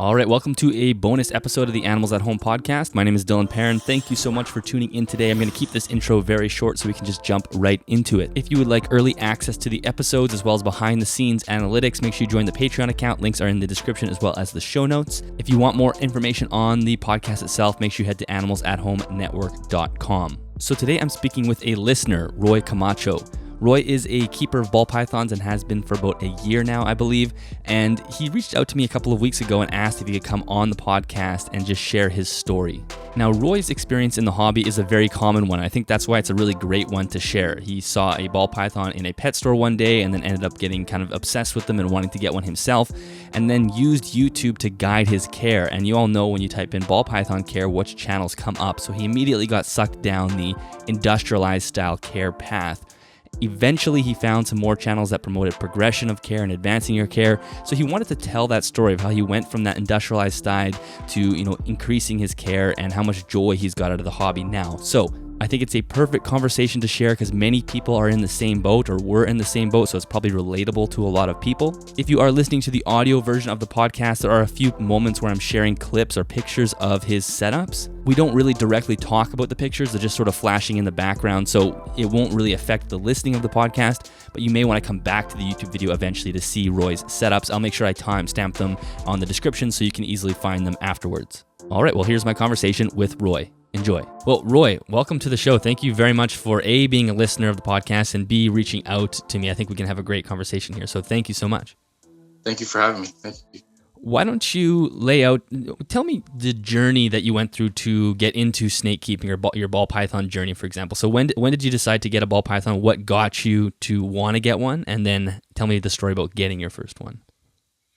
All right, welcome to a bonus episode of the Animals at Home podcast. My name is Dyllon Perrin. Thank you so much for tuning in today. I'm going to keep this intro very short so we can just jump right into it. If you would like early access to the episodes as well as behind the scenes analytics, make sure you join the Patreon account. Links are in the description as well as the show notes. If you want more information on the podcast itself, make sure you head to animalsathomenetwork.com. So today I'm speaking with a listener, Roy Camacho. Roy is a keeper of ball pythons and has been for about a year now, I believe. And he reached out to me a couple of weeks ago and asked if he could come on the podcast and just share his story. Now, Roy's experience in the hobby is a very common one. I think that's why it's a really great one to share. He saw a ball python in a pet store one day and then ended up getting kind of obsessed with them and wanting to get one himself, and then used YouTube to guide his care. And you all know when you type in ball python care, which channels come up. So he immediately got sucked down the industrialized style care path. Eventually, he found some more channels that promoted progression of care and advancing your care. So he wanted to tell that story of how he went from that industrialized side to, increasing his care and how much joy he's got out of the hobby now. So I think it's a perfect conversation to share because many people are in the same boat or were in the same boat, so it's probably relatable to a lot of people. If you are listening to the audio version of the podcast, there are a few moments where I'm sharing clips or pictures of his setups. We don't really directly talk about the pictures, they're just sort of flashing in the background, so it won't really affect the listening of the podcast, but you may want to come back to the YouTube video eventually to see Roy's setups. I'll make sure I timestamp them on the description so you can easily find them afterwards. All right, well, here's my conversation with Roy. Enjoy. Well, Roy, welcome to the show. Thank you very much for A, being a listener of the podcast, and B, reaching out to me. I think we can have a great conversation here. So thank you so much. Thank you for having me. Thank you. Why don't you tell me the journey that you went through to get into snake keeping, or your ball python journey, for example. So when did you decide to get a ball python? What got you to want to get one? And then tell me the story about getting your first one.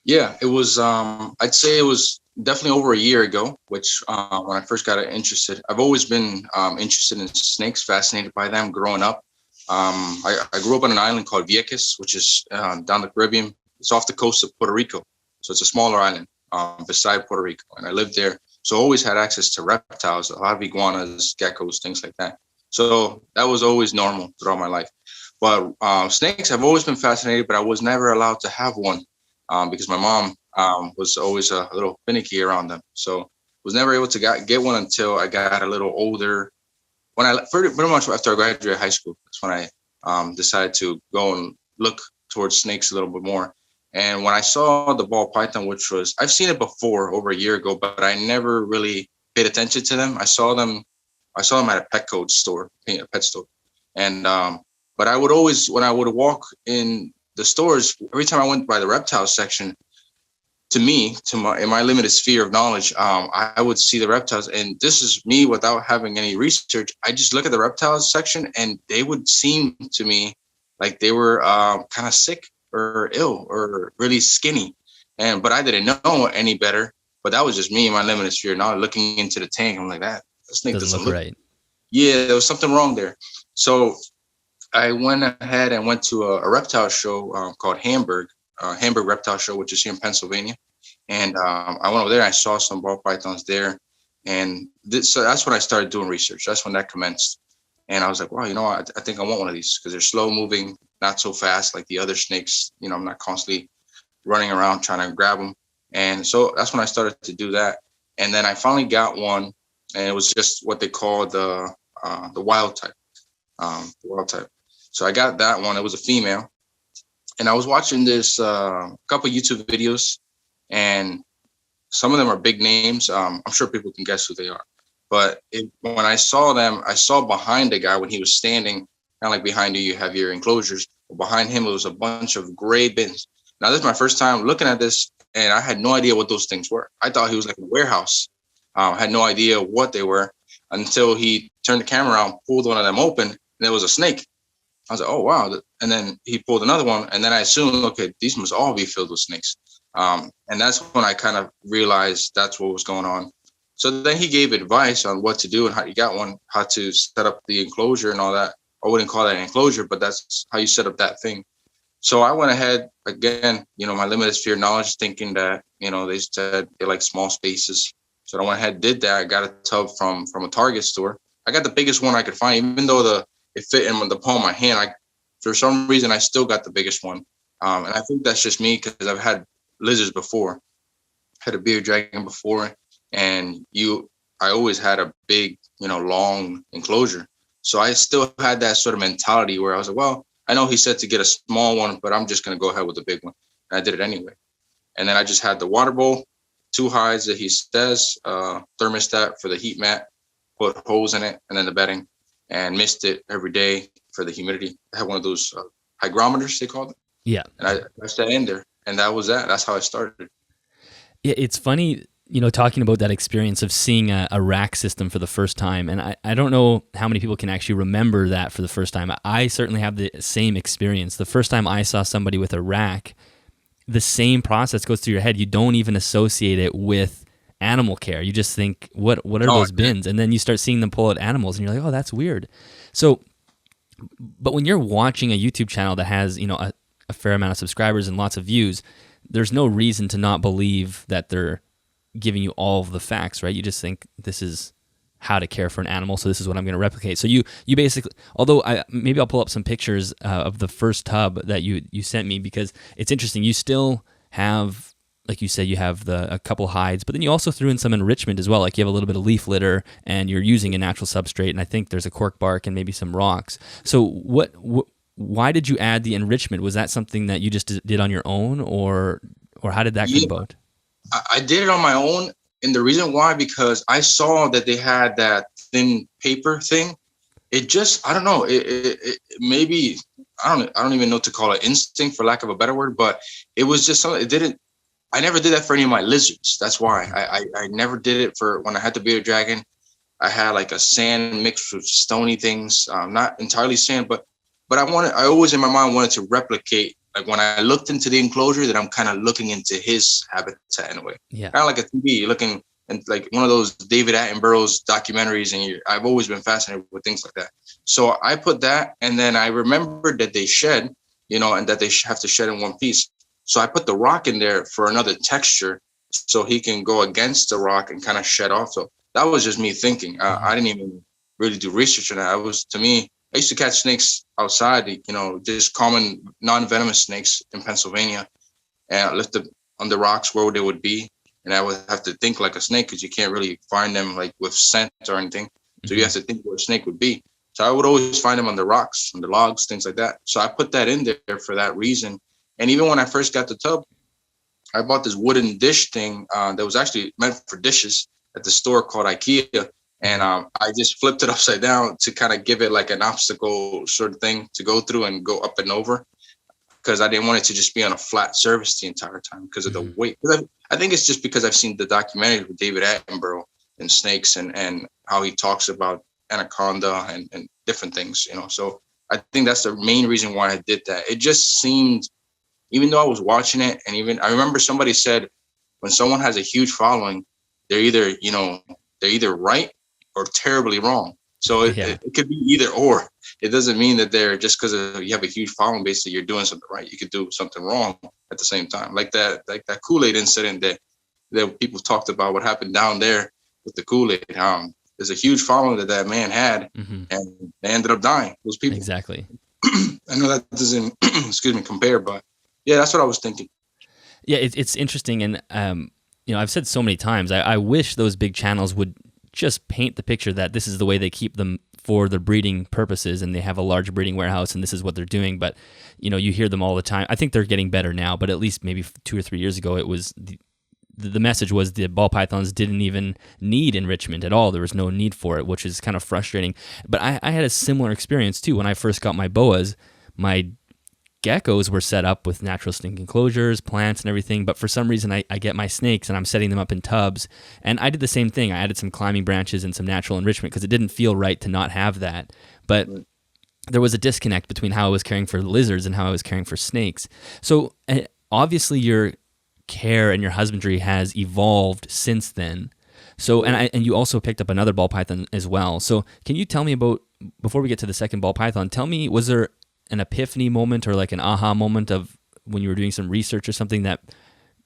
Yeah, it was, I'd say it was definitely over a year ago, which when I first got interested. I've always been interested in snakes, fascinated by them growing up. I grew up on an island called Vieques, which is down the Caribbean. It's off the coast of Puerto Rico. So it's a smaller island beside Puerto Rico. And I lived there. So I always had access to reptiles, a lot of iguanas, geckos, things like that. So that was always normal throughout my life. But snakes, I've always been fascinated, but I was never allowed to have one because my mom was always a little finicky around them. So was never able to get one until I got a little older. When I pretty much after I graduated high school, that's when I decided to go and look towards snakes a little bit more. And when I saw the ball python, which was, I've seen it before over a year ago, but I never really paid attention to them. I saw them at a pet store, a pet store. And, but I would always, when I would walk in the stores, every time I went by the reptile section, in my limited sphere of knowledge, I would see the reptiles, and this is me without having any research. I just look at the reptiles section and they would seem to me like they were kind of sick or ill or really skinny. But I didn't know any better, but that was just me in my limited sphere. Now looking into the tank, I'm like, that snake doesn't look right. Yeah, there was something wrong there. So I went ahead and went to a reptile show called Hamburg Reptile Show, which is here in Pennsylvania. And I went over there, I saw some ball pythons there. And so that's when I started doing research. That's when that commenced. And I was like, wow, I think I want one of these because they're slow moving, not so fast like the other snakes. I'm not constantly running around trying to grab them. And so that's when I started to do that. And then I finally got one, and it was just what they call the wild type. So I got that one. It was a female. And I was watching this couple YouTube videos, and some of them are big names. I'm sure people can guess who they are. But when I saw them, I saw behind the guy when he was standing, kind of like behind you have your enclosures. Behind him, it was a bunch of gray bins. Now, this is my first time looking at this, and I had no idea what those things were. I thought he was like in a warehouse. I had no idea what they were until he turned the camera around, pulled one of them open, and there was a snake. I was like, oh, wow. And then he pulled another one. And then I assumed, okay, these must all be filled with snakes. And that's when I kind of realized that's what was going on. So then he gave advice on what to do and how you got one, how to set up the enclosure and all that. I wouldn't call that an enclosure, but that's how you set up that thing. So I went ahead, again, my limited sphere of knowledge, thinking that, they said they like small spaces. So I went ahead, did that. I got a tub from a Target store. I got the biggest one I could find, even though it fit in the palm of my hand. For some reason, I still got the biggest one. And I think that's just me because I've had lizards before. had a bearded dragon before, and I always had a big, long enclosure. So I still had that sort of mentality where I was like, well, I know he said to get a small one, but I'm just going to go ahead with the big one. And I did it anyway. And then I just had the water bowl, 2 hides that he says, thermostat for the heat mat, put holes in it, and then the bedding, and mist it every day for the humidity. I had one of those hygrometers, they call it. Yeah. And I pressed that in there, and that was that. That's how I started. Yeah, it's funny, talking about that experience of seeing a rack system for the first time. And I don't know how many people can actually remember that for the first time. I certainly have the same experience. The first time I saw somebody with a rack, the same process goes through your head. You don't even associate it with animal care. You just think, what are those bins? And then you start seeing them pull out animals, and you're like, oh, that's weird. So, but when you're watching a YouTube channel that has, a fair amount of subscribers and lots of views, there's no reason to not believe that they're giving you all of the facts, right? You just think this is how to care for an animal, so this is what I'm going to replicate. So you basically, although maybe I'll pull up some pictures of the first tub that you sent me, because it's interesting. You still have, like you said, you have a couple hides, but then you also threw in some enrichment as well. Like you have a little bit of leaf litter, and you're using a natural substrate, and I think there's a cork bark and maybe some rocks. So why did you add the enrichment? Was that something that you just did on your own, or how did that come about? I did it on my own. And the reason why, because I saw that they had that thin paper thing. It just, I don't know, it maybe, I don't even know what to call it, instinct for lack of a better word, but it was just something, I never did that for any of my lizards. That's why I never did it for when I had the bearded dragon. I had like a sand mixed with stony things, not entirely sand, but I always in my mind wanted to replicate, like when I looked into the enclosure, that I'm kind of looking into his habitat in a way. Yeah. Kind of like a TV, you're looking and like one of those David Attenborough's documentaries, and I've always been fascinated with things like that. So I put that, and then I remembered that they shed, and that they have to shed in one piece. So I put the rock in there for another texture, so he can go against the rock and kind of shed off. So that was just me thinking. I didn't even really do research on that. To me, I used to catch snakes outside, just common non-venomous snakes in Pennsylvania, and I left them on the rocks where they would be. And I would have to think like a snake, because you can't really find them like with scent or anything. So you have to think where a snake would be. So I would always find them on the rocks, on the logs, things like that. So I put that in there for that reason. And even when I first got the tub, I bought this wooden dish thing that was actually meant for dishes at the store called IKEA. And I just flipped it upside down to kind of give it like an obstacle sort of thing to go through and go up and over, because I didn't want it to just be on a flat surface the entire time because of the weight. I think it's just because I've seen the documentary with David Attenborough and snakes and how he talks about anaconda and different things, So I think that's the main reason why I did that. It just seemed, even though I was watching it, and even I remember somebody said, when someone has a huge following, they're either right or terribly wrong. So it could be either or. It doesn't mean that they're just because you have a huge following base that you're doing something right. You could do something wrong at the same time. Like that Kool-Aid incident that people talked about, what happened down there with the Kool-Aid. There's a huge following that man had, and they ended up dying. Those people. Exactly. I know that doesn't, compare, but yeah, that's what I was thinking. Yeah, it's interesting, and I've said so many times, I wish those big channels would just paint the picture that this is the way they keep them for their breeding purposes, and they have a large breeding warehouse, and this is what they're doing. But you hear them all the time. I think they're getting better now, but at least maybe 2 or 3 years ago, it was the message was the ball pythons didn't even need enrichment at all. There was no need for it, which is kind of frustrating. But I had a similar experience too when I first got my boas. My geckos were set up with natural snake enclosures, plants, and everything. But for some reason, I get my snakes and I'm setting them up in tubs. And I did the same thing. I added some climbing branches and some natural enrichment because it didn't feel right to not have that. But there was a disconnect between how I was caring for lizards and how I was caring for snakes. So obviously, your care and your husbandry has evolved since then. So and you also picked up another ball python as well. So can you tell me about, before we get to the second ball python, tell me, was there an epiphany moment or like an aha moment of when you were doing some research or something that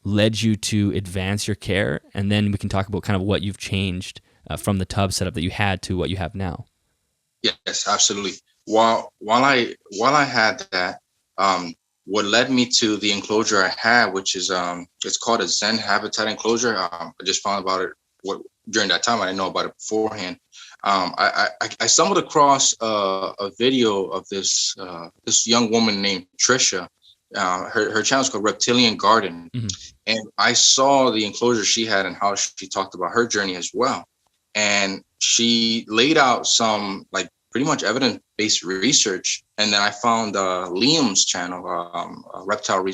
led you to advance your care? And then we can talk about kind of what you've changed from the tub setup that you had to what you have now. Yes, absolutely. While I had that, what led me to the enclosure I have, which is it's called a Zen Habitat enclosure. I just found about it during that time. I didn't know about it beforehand. I stumbled across a video of this young woman named Trisha. Her channel is called Reptilian Garden, and I saw the enclosure she had and how she talked about her journey as well. And she laid out some like pretty much evidence-based research. And then I found Liam's channel, Reptile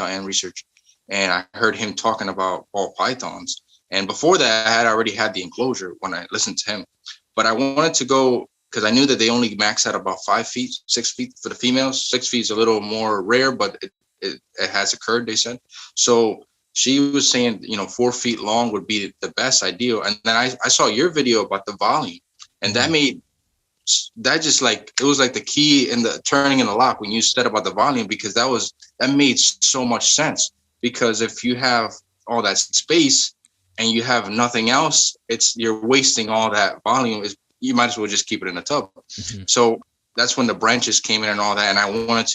and Research, and I heard him talking about ball pythons. And before that, I had already had the enclosure when I listened to him. But I wanted to go because I knew that they only max out about 5 feet, 6 feet for the females. 6 feet is a little more rare, but it has occurred, they said. So she was saying, 4 feet long would be the best ideal. And then I saw your video about the volume, and it was like the key in the turning in the lock when you said about the volume, because that made so much sense. Because if you have all that space and you have nothing else, you're wasting all that volume. You might as well just keep it in a tub. So that's when the branches came in and all that. And I wanted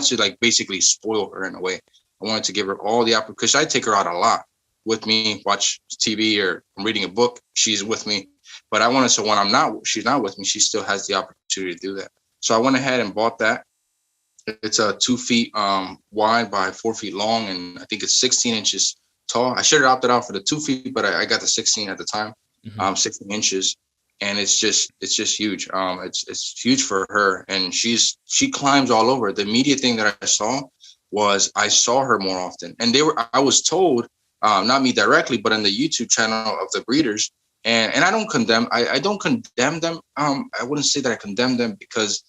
to like basically spoil her in a way. I wanted to give her all the opportunity, because I take her out a lot with me, watch TV or I'm reading a book. She's with me, but I wanted, so when she's not with me, she still has the opportunity to do that. So I went ahead and bought that. It's 2 feet wide by 4 feet long. And I think it's 16 inches tall. I should have opted out for the 2 feet, but I got the 16 at the time, 16 inches. And it's just huge. It's huge for her. And she climbs all over. The immediate thing that I saw her more often. And I was told, not me directly, but in the YouTube channel of the breeders. And I don't condemn, I don't condemn them. I wouldn't say that I condemn them, because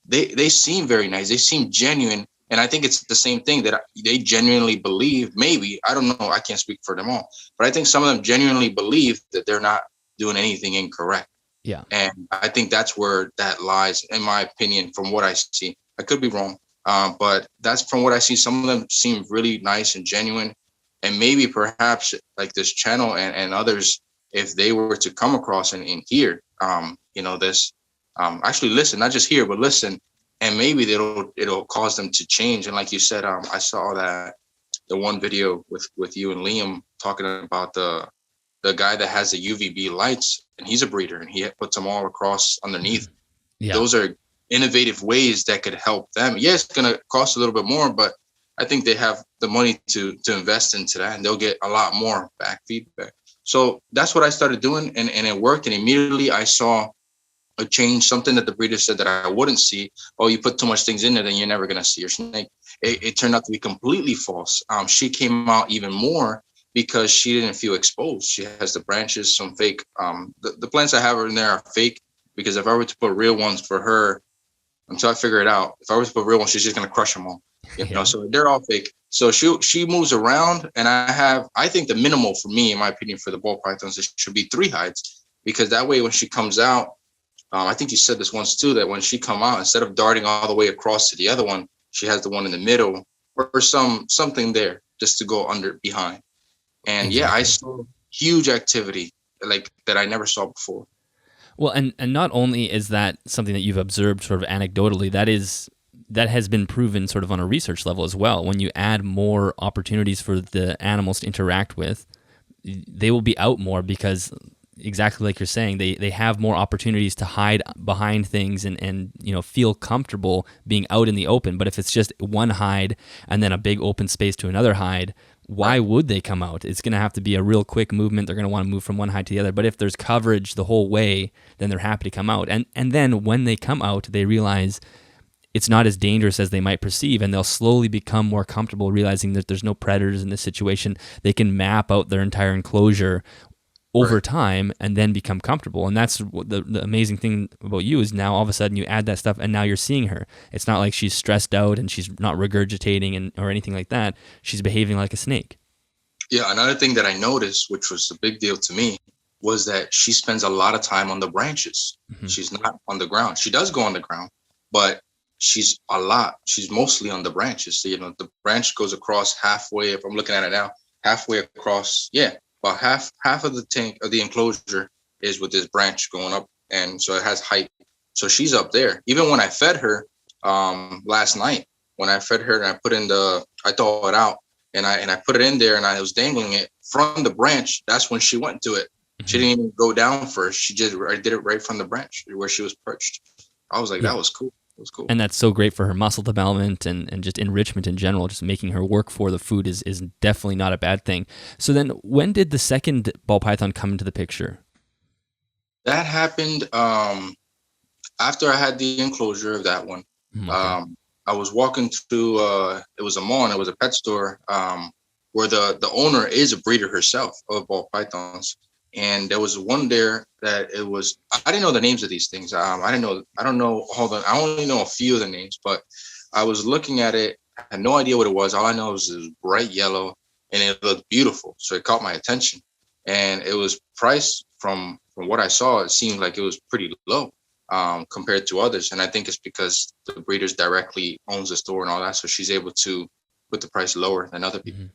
they seem very nice. They seem genuine. And I think it's the same thing, that they genuinely believe, maybe, I don't know, I can't speak for them all, but I think some of them genuinely believe that they're not doing anything incorrect. Yeah. And I think that's where that lies, in my opinion, from what I see. I could be wrong, but that's from what I see. Some of them seem really nice and genuine. And maybe perhaps like this channel and others, if they were to come across and hear, this, actually listen, not just hear, but listen, and maybe it'll cause them to change. And like you said, I saw that the one video with you and Liam talking about the guy that has the UVB lights, and he's a breeder, and he puts them all across underneath. Yeah. Those are innovative ways that could help them. Yeah, it's going to cost a little bit more, but I think they have the money to invest into that, and they'll get a lot more back feedback. So that's what I started doing, and it worked. And immediately I saw a change, something that the breeder said that I wouldn't see. Oh, you put too much things in there, then you're never going to see your snake. It turned out to be completely false. She came out even more because she didn't feel exposed. She has the branches, some fake. The plants I have in there are fake, because if I were to put real ones for her, until I figure it out, if I were to put real ones, she's just going to crush them all. You know, so they're all fake. So she moves around, and I think the minimal for me, in my opinion, for the ball pythons, it should be 3 hides, because that way when she comes out, I think you said this once too, that when she come out, instead of darting all the way across to the other one, she has the one in the middle or something there just to go behind. And exactly. Yeah, I saw huge activity like that I never saw before. Well, and not only is that something that you've observed sort of anecdotally, that has been proven sort of on a research level as well. When you add more opportunities for the animals to interact with, they will be out more, because exactly like you're saying, they have more opportunities to hide behind things and feel comfortable being out in the open. But if it's just one hide and then a big open space to another hide, why would they come out? It's going to have to be a real quick movement. They're going to want to move from one hide to the other. But if there's coverage the whole way, then they're happy to come out. And then when they come out, they realize it's not as dangerous as they might perceive, and they'll slowly become more comfortable realizing that there's no predators in this situation. They can map out their entire enclosure over time and then become comfortable. And that's the amazing thing about you, is now all of a sudden you add that stuff and now you're seeing her. It's not like she's stressed out and she's not regurgitating or anything like that. She's behaving like a snake. Yeah, another thing that I noticed, which was a big deal to me, was that she spends a lot of time on the branches. Mm-hmm. She's not on the ground. She does go on the ground, but she's mostly on the branches. So, the branch goes across halfway, if I'm looking at it now, halfway across. Yeah. About half of the tank of the enclosure is with this branch going up, and so it has height. So she's up there. Even when I fed her last night, when I fed her and I thaw it out and I put it in there and I was dangling it from the branch. That's when she went to it. She didn't even go down first. I did it right from the branch where she was perched. I was like, that was cool. It was cool. And that's so great for her muscle development and just enrichment in general. Just making her work for the food is definitely not a bad thing. So then when did the second ball python come into the picture? That happened after I had the enclosure of that one. Okay. I was walking to it was a mall and it was a pet store where the owner is a breeder herself of ball pythons. And there was one there that I didn't know the names of these things. I only know a few of the names, but I was looking at it. I had no idea what it was. All I know was it was bright yellow and it looked beautiful. So it caught my attention, and it was priced from what I saw. It seemed like it was pretty low compared to others. And I think it's because the breeders directly owns the store and all that. So she's able to put the price lower than other people.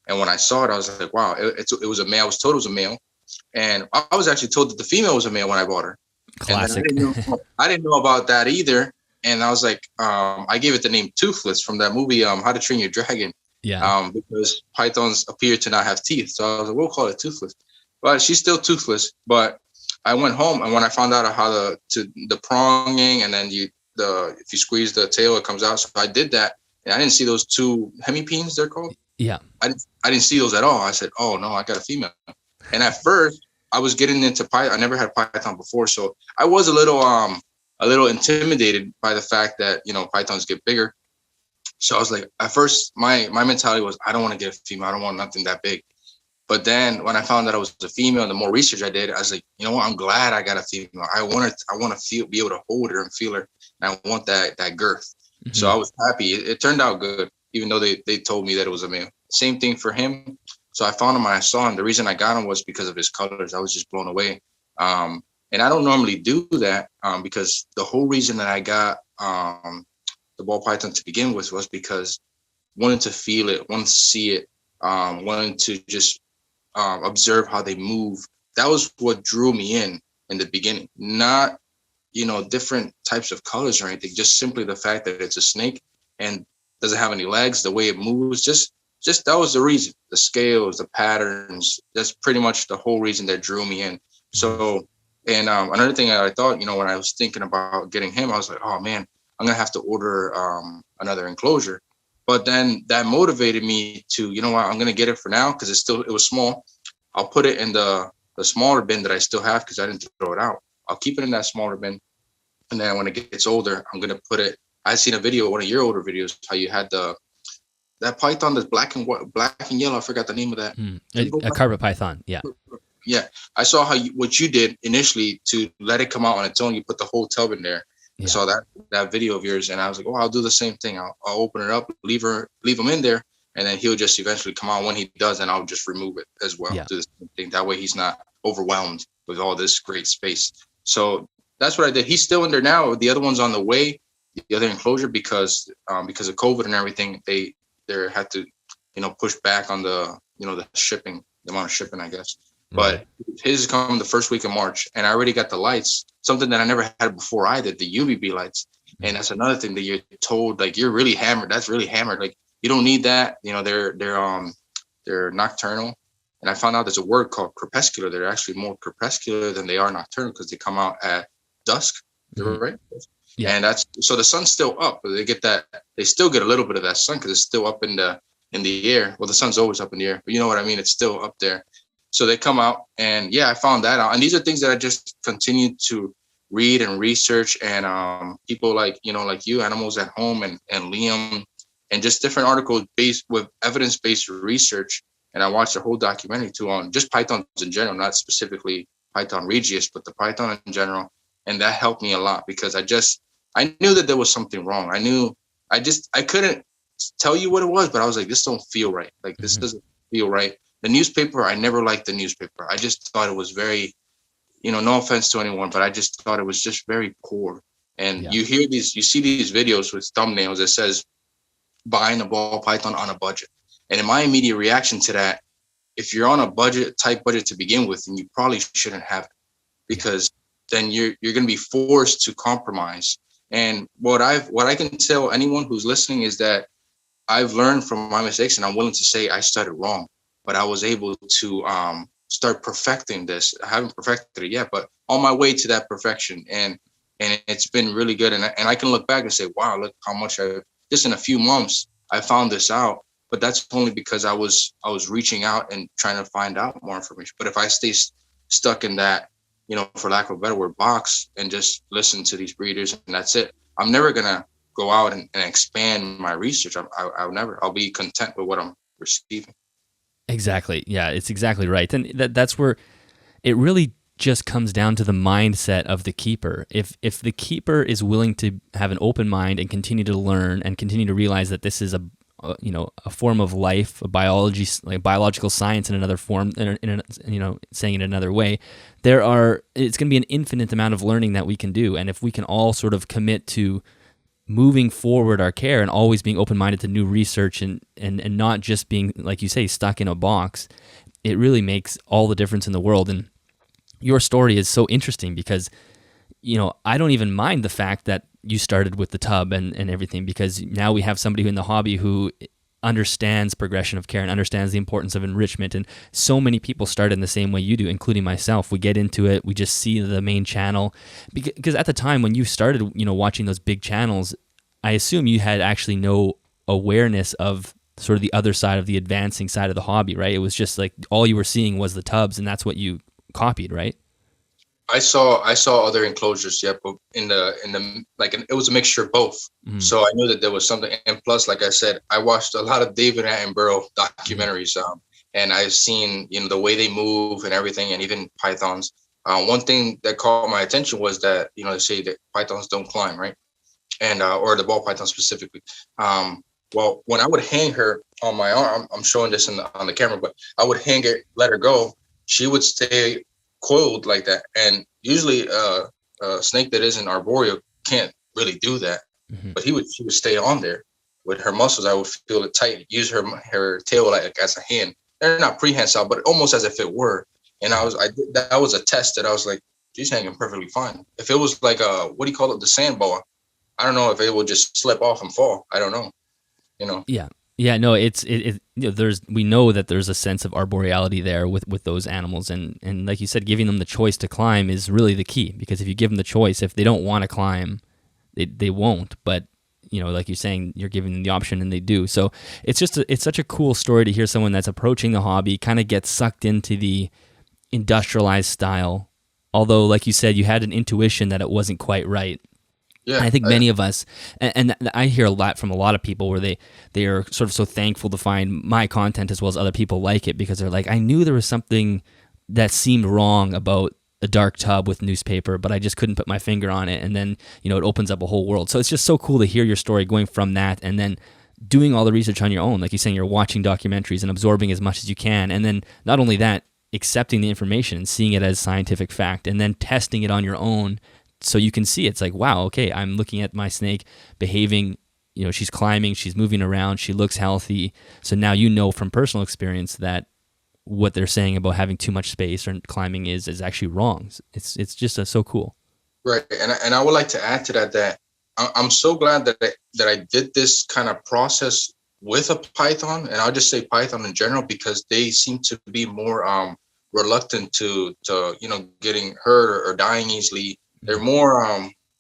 And when I saw it, I was like, wow, it was a male. I was told it was a male. And I was actually told that the female was a male when I bought her. Classic. I didn't know about that either. And I was like, I gave it the name Toothless from that movie, How to Train Your Dragon. Yeah. Because pythons appear to not have teeth. So I was like, we'll call it Toothless. But she's still toothless. But I went home, and when I found out how the pronging, and then if you squeeze the tail, it comes out. So I did that, and I didn't see those two hemipenes, they're called. Yeah. I didn't see those at all. I said, oh no, I got a female. And at first, I was getting into python. I never had python before, so I was a little intimidated by the fact that pythons get bigger. So I was like, at first, my mentality was, I don't want to get a female. I don't want nothing that big. But then when I found out I was a female, the more research I did, I was like, you know what? I'm glad I got a female. I want to be able to hold her and feel her, and I want that girth. Mm-hmm. So I was happy. It turned out good, even though they told me that it was a male. Same thing for him. So I found him and I saw him. The reason I got him was because of his colors. I was just blown away. And I don't normally do that because the whole reason that I got the ball python to begin with was because wanted to feel it, wanted to see it, wanted to just observe how they move. That was what drew me in the beginning. Not, different types of colors or anything. Just simply the fact that it's a snake and doesn't have any legs, the way it moves, just that was the reason. The scales, the patterns, that's pretty much the whole reason that drew me in. So, and another thing that I thought, when I was thinking about getting him, I was like, oh man, I'm going to have to order another enclosure. But then that motivated me to, I'm going to get it for now because it was small. I'll put it in the smaller bin that I still have because I didn't throw it out. I'll keep it in that smaller bin. And then when it gets older, I'm going to put it. I seen a video, one of your older videos, how you had that python that's black and yellow. I forgot the name of that. A carpet python. Yeah. Yeah. I saw what you did initially to let it come out on its own. You put the whole tub in there. Yeah. I saw that video of yours and I was like, oh, I'll do the same thing. I'll open it up, leave him in there, and then he'll just eventually come out. When he does, and I'll just remove it as well. Yeah. Do the same thing. That way he's not overwhelmed with all this great space. So that's what I did. He's still in there now. The other one's on the way, the other enclosure, because of COVID and everything, they had to, push back on the shipping, the amount of shipping, I guess. But his is coming the first week of March, and I already got the lights, something that I never had before either, the UVB lights. And that's another thing that you're told, like, you're really hammered. That's really hammered. Like, you don't need that. They're nocturnal. And I found out there's a word called crepuscular. They're actually more crepuscular than they are nocturnal because they come out at dusk. Right? Yeah. And so the sun's still up, but they still get a little bit of that sun because it's still up in the air. Well, the sun's always up in the air, but you know what I mean? It's still up there. So they come out, and I found that out. And these are things that I just continue to read and research, and people like you, Animals at Home, and Liam, and just different articles based with evidence-based research. And I watched a whole documentary too on just pythons in general, not specifically Python regius, but the python in general. And that helped me a lot because I knew that there was something wrong. I couldn't tell you what it was, but I was like, this don't feel right. Like, this doesn't feel right. The newspaper, I never liked the newspaper. I just thought it was very, no offense to anyone, but I just thought it was just very poor. And you see these videos with thumbnails that says buying a ball python on a budget. And in my immediate reaction to that, if you're on a tight budget to begin with, then you probably shouldn't have it, because then you're going to be forced to compromise. And what I can tell anyone who's listening is that I've learned from my mistakes, and I'm willing to say I started wrong, but I was able to start perfecting this. I haven't perfected it yet, but on my way to that perfection, and it's been really good. And I can look back and say, wow, look how much just in a few months I found this out. But that's only because I was reaching out and trying to find out more information. But if I stay stuck in that, for lack of a better word, box, and just listen to these breeders and that's it, I'm never gonna go out and expand my research. I'll never. I'll be content with what I'm receiving. Exactly. Yeah, it's exactly right. And that's where it really just comes down to the mindset of the keeper. If the keeper is willing to have an open mind and continue to learn and continue to realize that this is a form of life, a biological science in another form, saying it another way, it's going to be an infinite amount of learning that we can do. And if we can all sort of commit to moving forward our care and always being open-minded to new research and not just being, like you say, stuck in a box, it really makes all the difference in the world. And your story is so interesting because, I don't even mind the fact that you started with the tub and everything, because now we have somebody in the hobby who understands progression of care and understands the importance of enrichment. And so many people start in the same way you do, including myself. We get into it, we just see the main channel. Because at the time when you started, watching those big channels, I assume you had actually no awareness of sort of the other side of the advancing side of the hobby, right? It was just like all you were seeing was the tubs, and that's what you copied, right? I saw other enclosures, yeah, but in the like it was a mixture of both. Mm-hmm. So I knew that there was something, and plus, like I said, I watched a lot of David Attenborough documentaries, and I've seen the way they move and everything, and even pythons. One thing that caught my attention was that they say that pythons don't climb, right? And or the ball python specifically. Well, when I would hang her on my arm, I'm showing this on the camera, but I would hang her, let her go, she would stay coiled like that. And usually a snake that isn't arboreal can't really do that. Mm-hmm. But she would stay on there with her muscles. I would feel it tight, use her tail like as a hand. They're not prehensile, but almost as if it were. And that was a test that I was like, she's hanging perfectly fine. If it was like what do you call it, the sand boa, I don't know if it would just slip off and fall. I don't know. Yeah, no, we know that there's a sense of arboreality there with those animals, and like you said, giving them the choice to climb is really the key, because if you give them the choice, if they don't want to climb, they won't, but like you're saying, you're giving them the option and they do. So it's such a cool story to hear someone that's approaching the hobby kind of get sucked into the industrialized style, although like you said, you had an intuition that it wasn't quite right. Yeah, and I think many of us, and I hear a lot from a lot of people where they are sort of so thankful to find my content as well as other people like it, because they're like, I knew there was something that seemed wrong about a dark tub with newspaper, but I just couldn't put my finger on it. And then, it opens up a whole world. So it's just so cool to hear your story going from that and then doing all the research on your own. Like you're saying, you're watching documentaries and absorbing as much as you can. And then not only that, accepting the information and seeing it as scientific fact, and then testing it on your own. So you can see it's like, wow, okay, I'm looking at my snake behaving, she's climbing, she's moving around, she looks healthy. So now from personal experience that what they're saying about having too much space or climbing is actually wrong. It's just so cool. Right, and I would like to add to that I'm so glad that I did this kind of process with a python, and I'll just say python in general, because they seem to be more reluctant to getting hurt or dying easily. They're more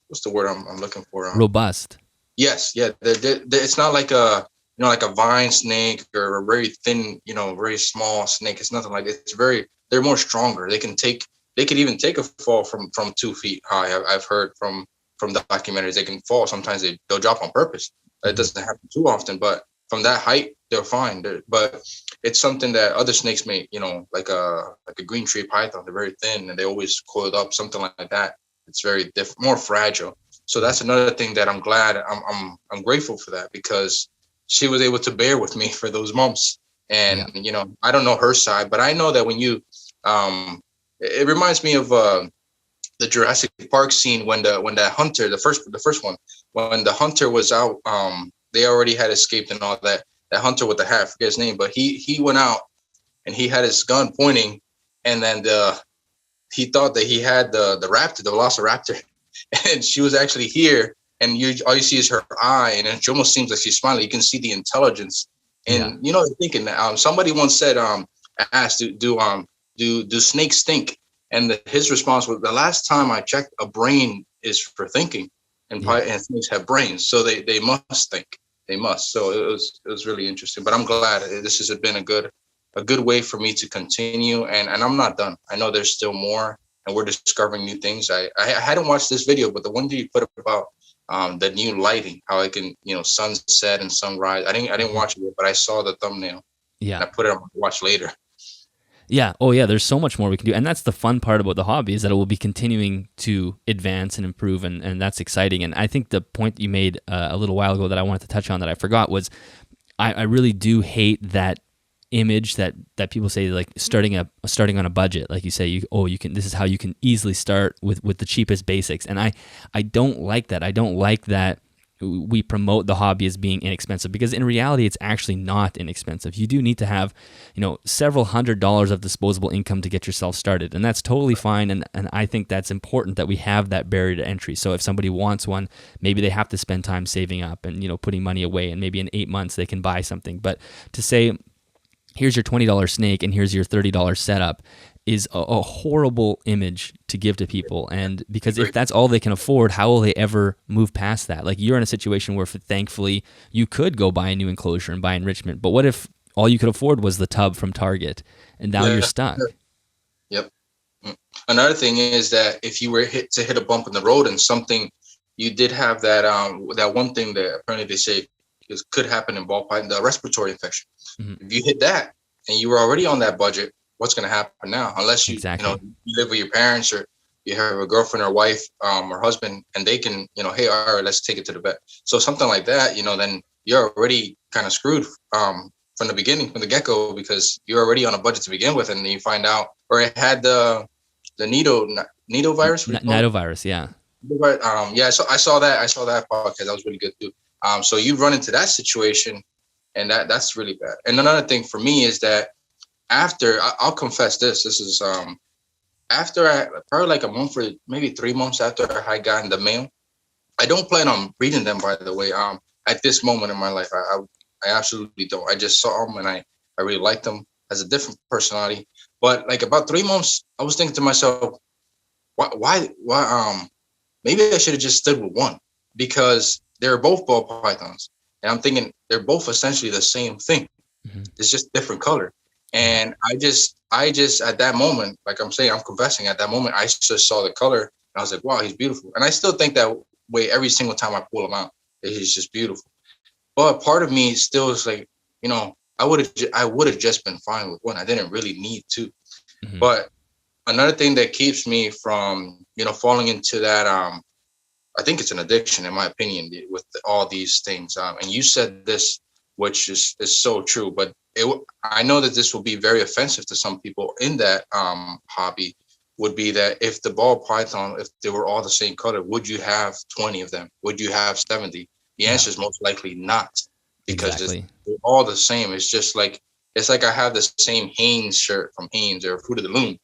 what's the word I'm looking for? Robust. Yes, yeah. It's not like a like a vine snake or a very thin, very small snake. It's nothing like it. They're more stronger. They could even take a fall from 2 feet high. I've heard from the documentaries they can fall. Sometimes they'll drop on purpose. That doesn't happen too often, but from that height they're fine. But it's something that other snakes may, like a green tree python. They're very thin and they always coiled up, something like that. It's very more fragile. So that's another thing that I'm glad, I'm grateful for that, because she was able to bear with me for those months. And, I don't know her side, but I know that when you, it reminds me of the Jurassic Park scene when the hunter, the first one, when the hunter was out, they already had escaped and all that. That hunter with the hat, I forget his name, but he went out and he had his gun pointing, and then he thought that he had the raptor, the velociraptor, and she was actually here, and all you see is her eye, and it almost seems like she's smiling. You can see the intelligence, and thinking that somebody once said, asked, do snakes think? And his response was, the last time I checked, a brain is for thinking, and snakes have brains, so they must think. They must. So it was really interesting. But I'm glad this has been a good way for me to continue, and I'm not done. I know there's still more, and we're discovering new things. I hadn't watched this video, but the one that you put up about the new lighting, how I can sunset and sunrise. I didn't watch it yet, but I saw the thumbnail. Yeah, and I put it on my watch later. Yeah. Oh, yeah. There's so much more we can do. And that's the fun part about the hobby, is that it will be continuing to advance and improve. And that's exciting. And I think the point you made a little while ago that I wanted to touch on that I forgot was I really do hate that image that people say, like starting on a budget. Like you say, you can, this is how you can easily start with the cheapest basics. And I don't like that. I don't like that we promote the hobby as being inexpensive, because in reality it's actually not inexpensive. You do need to have several $100s of disposable income to get yourself started, and that's totally fine. And I think that's important that we have that barrier to entry. So if somebody wants one, maybe they have to spend time saving up and putting money away, and maybe in 8 months they can buy something. But to say, here's your $20 snake and here's your $30 setup, is a horrible image to give to people. And because if that's all they can afford, how will they ever move past that? Like, you're in a situation where thankfully you could go buy a new enclosure and buy enrichment, but what if all you could afford was the tub from Target, and now you're stuck? Yep. Another thing is that if you were hit a bump in the road and something, you did have that that one thing that apparently they say could happen in ball python, the respiratory infection. Mm-hmm. If you hit that and you were already on that budget, what's going to happen now? Unless you you live with your parents, or you have a girlfriend or wife or husband, and they can hey, all right, let's take it to the vet. So something like that, then you're already kind of screwed from the beginning, from the get-go, because you're already on a budget to begin with, and then you find out, or it had the nido virus. Nido virus, yeah. So I saw that podcast. That was really good too. So you run into that situation, and that's really bad. And another thing for me is that after, I'll confess this is after probably like a month or maybe 3 months after I got in the mail. I don't plan on reading them, by the way. At this moment in my life, I absolutely don't. I just saw them and I really liked them as a different personality. But like about 3 months, I was thinking to myself, why maybe I should have just stood with one, because they're both ball pythons. And I'm thinking they're both essentially the same thing. Mm-hmm. It's just different color. And I just at that moment, like I'm saying, I'm confessing, at that moment, I just saw the color and I was like, wow, he's beautiful. And I still think that way every single time I pull him out. He's just beautiful. But part of me still is like, I would have just been fine with one. I didn't really need two. Mm-hmm. But another thing that keeps me from, falling into that, I think it's an addiction, in my opinion, with all these things. And you said this, which is so true, but I know that this will be very offensive to some people in that hobby, would be that if the ball python, if they were all the same color, would you have 20 of them? Would you have 70? The answer is most likely not, because they're all the same. It's just like, I have the same Hanes shirt from Hanes or Fruit of the Loom.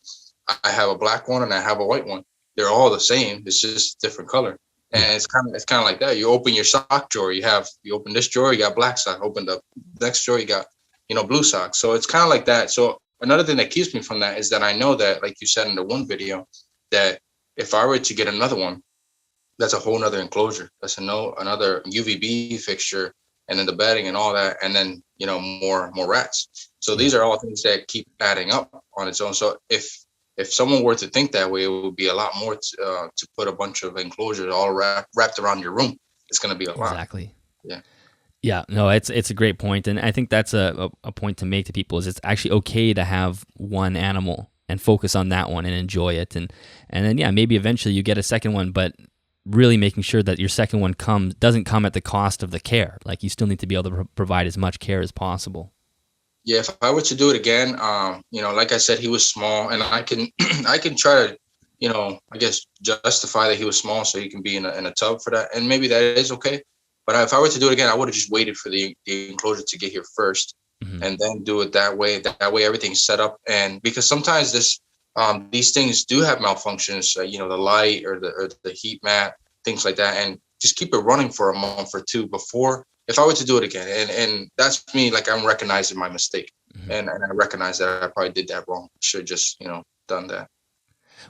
I have a black one and I have a white one. They're all the same. It's just different color. And it's kind of like that. You open your sock drawer, you open this drawer, you got black sock. Open the next drawer, you got, blue socks. So it's kind of like that. So another thing that keeps me from that is that I know that, like you said in the one video, that if I were to get another one, that's a whole nother enclosure. That's another UVB fixture, and then the bedding and all that, and then more rats. So these are all things that keep adding up on its own. So if someone were to think that way, it would be a lot more to put a bunch of enclosures all wrapped around your room. It's going to be a lot. Exactly. Yeah. Yeah, no, it's a great point, and I think that's a point to make to people, is it's actually okay to have one animal and focus on that one and enjoy it, and then maybe eventually you get a second one, but really making sure that your second one doesn't come at the cost of the care. Like, you still need to be able to provide as much care as possible. Yeah, if I were to do it again, like I said, he was small, and I can try to, I guess justify that he was small, so he can be in a tub for that, and maybe that is okay. But if I were to do it again, I would have just waited for the enclosure to get here first, mm-hmm. and then do it that way. That way, everything's set up, and because sometimes these things do have malfunctions, the light or the heat mat, things like that, and just keep it running for a month or two before, if I were to do it again. And that's me, like, I'm recognizing my mistake. And I recognize that I probably did that wrong. Should just, done that.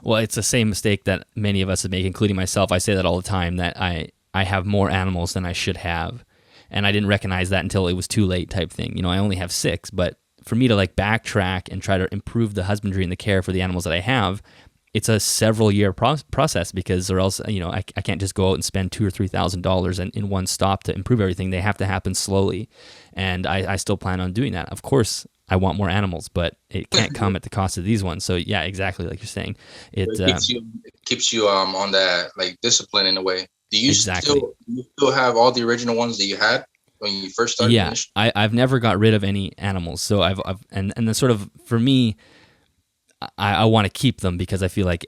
Well, it's the same mistake that many of us make, including myself. I say that all the time, that I have more animals than I should have. And I didn't recognize that until it was too late type thing. I only have 6, but for me to like backtrack and try to improve the husbandry and the care for the animals that I have, it's a several year process, because or else, I can't just go out and spend $2,000 or $3,000 in one stop to improve everything. They have to happen slowly. And I still plan on doing that. Of course, I want more animals, but it can't come at the cost of these ones. So yeah, exactly like you're saying. It keeps you on that like discipline in a way. Do you still have all the original ones that you had when you first started? Yeah, I've never got rid of any animals. So and the sort of, for me, I want to keep them because I feel like,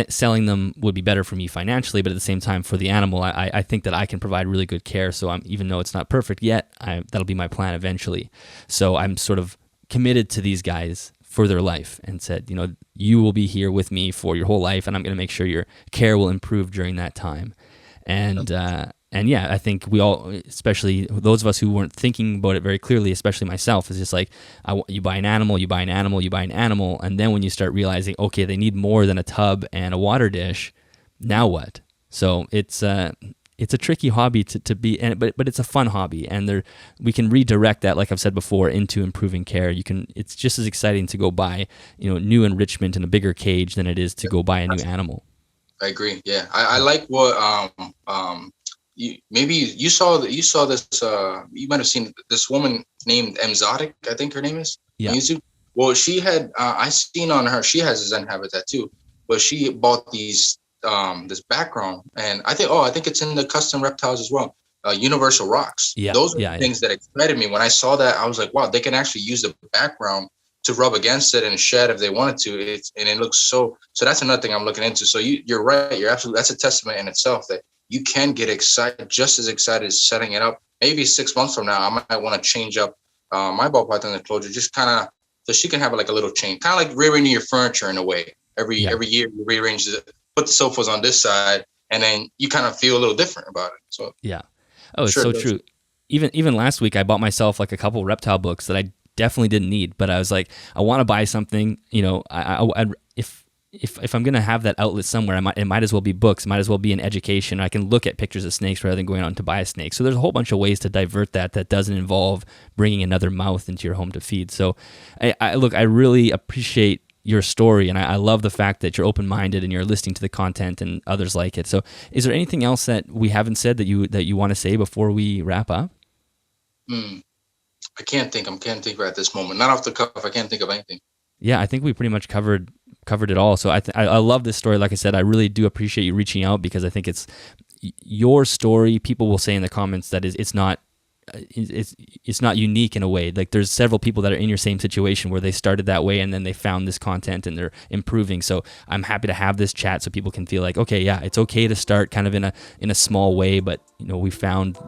selling them would be better for me financially, but at the same time for the animal, I think that I can provide really good care. So even though it's not perfect yet, that'll be my plan eventually. So I'm sort of committed to these guys for their life and said, you will be here with me for your whole life, and I'm going to make sure your care will improve during that time. And yeah, I think we all, especially those of us who weren't thinking about it very clearly, especially myself, is just like, you buy an animal, and then when you start realizing, okay, they need more than a tub and a water dish, now what? So it's a tricky hobby to be, but it's a fun hobby, and we can redirect that, like I've said before, into improving care. It's just as exciting to go buy, new enrichment in a bigger cage than it is to go buy a new animal. I agree. Yeah, I like what you saw this. You might have seen this woman named Exotic, I think her name is, on YouTube. Well, she had I seen on her, she has a Zen Habitat too, but she bought these this background, and I think it's in the custom reptiles as well. Universal rocks. Yeah, those are things that excited me when I saw that. I was like, wow, they can actually use the background to rub against it and shed if they wanted to. It looks so. That's another thing I'm looking into. So you're right. You're absolutely. That's a testament in itself that you can get excited, just as excited as setting it up. Maybe 6 months from now, I might want to change up my ball python enclosure, just kind of so she can have like a little change, kind of like rearranging your furniture in a way. Every year you rearrange put the sofas on this side, and then you kind of feel a little different about it. So yeah, it's so true. Even last week, I bought myself like a couple reptile books that I definitely didn't need, but I was like, I want to buy something. If I'm gonna have that outlet somewhere, it might as well be books. It might as well be an education. I can look at pictures of snakes rather than going out to buy a snake. So there's a whole bunch of ways to divert that doesn't involve bringing another mouth into your home to feed. So I really appreciate your story, and I love the fact that you're open-minded and you're listening to the content and others like it. So is there anything else that we haven't said that you want to say before we wrap up? I can't think right at this moment. Not off the cuff. I can't think of anything. Yeah, I think we pretty much covered it all. So I love this story. Like I said, I really do appreciate you reaching out, because I think it's your story. People will say in the comments that it's not unique in a way. Like there's several people that are in your same situation where they started that way and then they found this content and they're improving. So I'm happy to have this chat so people can feel like, okay, yeah, it's okay to start kind of in a small way, but we found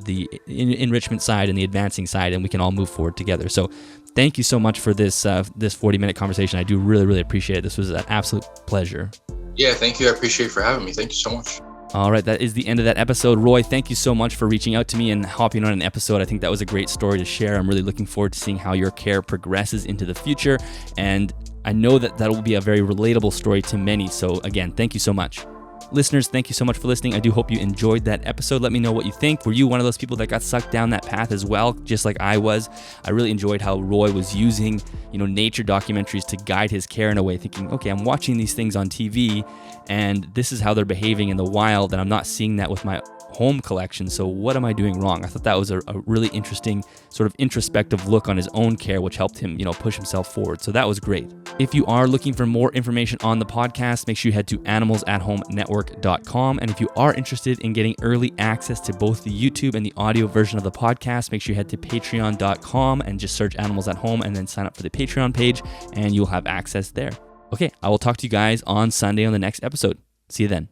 the enrichment side and the advancing side, and we can all move forward together. So thank you so much for this 40-minute conversation. I do really, really appreciate it. This was an absolute pleasure. Yeah, thank you. I appreciate you for having me. Thank you so much. All right, that is the end of that episode. Roy, thank you so much for reaching out to me and hopping on an episode. I think that was a great story to share. I'm really looking forward to seeing how your care progresses into the future, and I know that will be a very relatable story to many. So again, thank you so much. Listeners, thank you so much for listening. I do hope you enjoyed that episode. Let me know what you think. Were you one of those people that got sucked down that path as well, just like I was? I really enjoyed how Roy was using, nature documentaries to guide his care in a way, thinking, okay, I'm watching these things on TV, and this is how they're behaving in the wild, and I'm not seeing that with my home collection. So what am I doing wrong? I thought that was a really interesting sort of introspective look on his own care, which helped him, push himself forward. So that was great. If you are looking for more information on the podcast, make sure you head to animalsathome.network.com. And if you are interested in getting early access to both the YouTube and the audio version of the podcast, make sure you head to patreon.com and just search Animals at Home and then sign up for the Patreon page, and you'll have access there. Okay, I will talk to you guys on Sunday on the next episode. See you then.